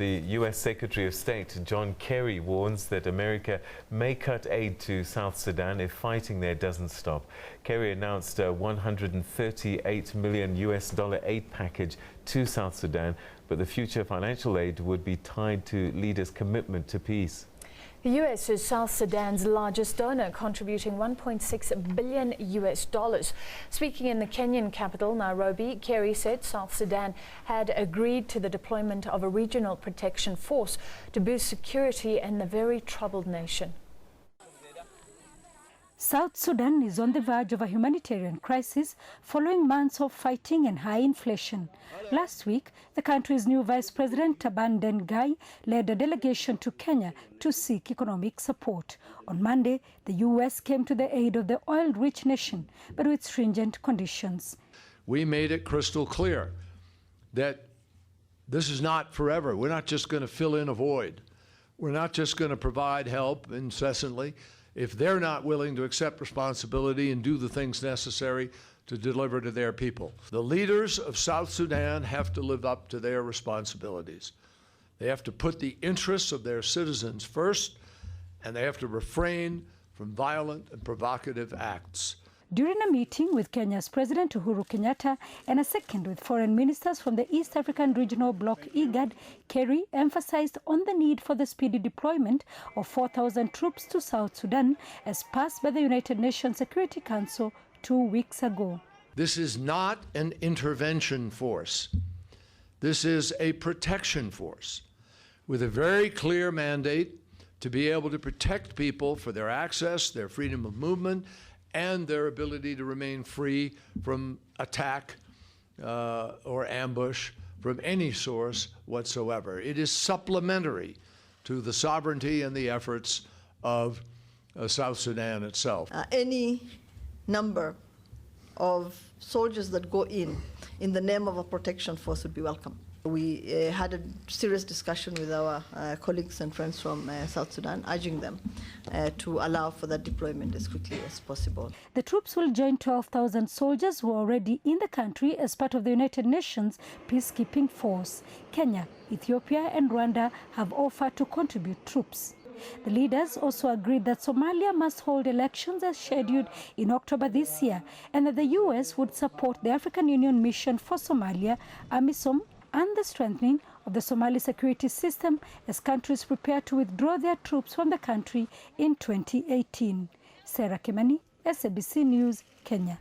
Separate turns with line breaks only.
The U.S. Secretary of State John Kerry warns that America may cut aid to South Sudan if fighting there doesn't stop. Kerry announced a $138 million aid package to South Sudan, but the future financial aid would be tied to leaders' commitment to peace.
The U.S. is South Sudan's largest donor, contributing $1.6 billion. Speaking in the Kenyan capital, Nairobi, Kerry said South Sudan had agreed to the deployment of a regional protection force to boost security in the very troubled nation.
South Sudan is on the verge of a humanitarian crisis following months of fighting and high inflation. Last week, the country's new Vice President Taban Dengai led a delegation to Kenya to seek economic support. On Monday, the U.S. came to the aid of the oil-rich nation, but with stringent conditions.
We made it crystal clear that this is not forever. We're not just going to fill in a void. We're not just going to provide help incessantly. If they're not willing to accept responsibility and do the things necessary to deliver to their people. The leaders of South Sudan have to live up to their responsibilities. They have to put the interests of their citizens first, and they have to refrain from violent and provocative acts.
During a meeting with Kenya's President Uhuru Kenyatta and a second with foreign ministers from the East African Regional Bloc IGAD, Kerry emphasized on the need for the speedy deployment of 4,000 troops to South Sudan as passed by the United Nations Security Council 2 weeks ago.
This is not an intervention force. This is a protection force with a very clear mandate to be able to protect people for their access, their freedom of movement, and their ability to remain free from attack or ambush from any source whatsoever. It is supplementary to the sovereignty and the efforts of South Sudan itself.
Any number of soldiers that go in the name of a protection force would be welcome. We had a serious discussion with our colleagues and friends from South Sudan, urging them to allow for that deployment as quickly as possible.
The troops will join 12,000 soldiers who are already in the country as part of the United Nations peacekeeping force. Kenya, Ethiopia and Rwanda have offered to contribute troops. The leaders also agreed that Somalia must hold elections as scheduled in October this year, and that the U.S. would support the African Union mission for Somalia, AMISOM, and the strengthening of the Somali security system as countries prepare to withdraw their troops from the country in 2018. Sarah Kimani, SABC News, Kenya.